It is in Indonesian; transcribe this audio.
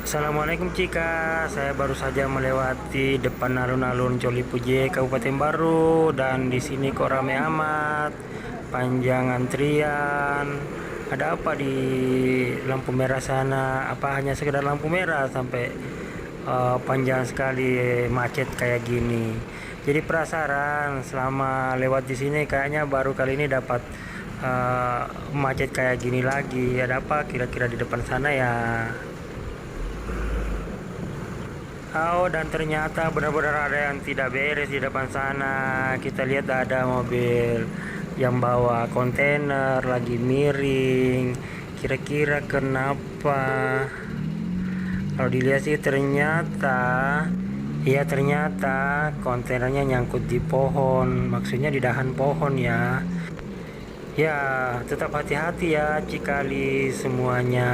Assalamualaikum Cika, saya baru saja melewati depan alun-alun Coli Puje, Kabupaten Baru, dan di sini kok rame amat, panjang antrian. Ada apa di lampu merah sana? Apa hanya sekedar lampu merah sampai panjang sekali macet kayak gini? Jadi penasaran selama lewat di sini kayaknya baru kali ini dapat macet kayak gini lagi. Ada apa kira-kira di depan sana ya? Oh, dan ternyata benar-benar ada yang tidak beres di depan sana. Kita lihat ada mobil yang bawa kontainer lagi miring. Kira-kira kenapa? Kalau dilihat sih ternyata kontainernya nyangkut di pohon. Maksudnya di dahan pohon ya. Ya, tetap hati-hati ya Cikali semuanya.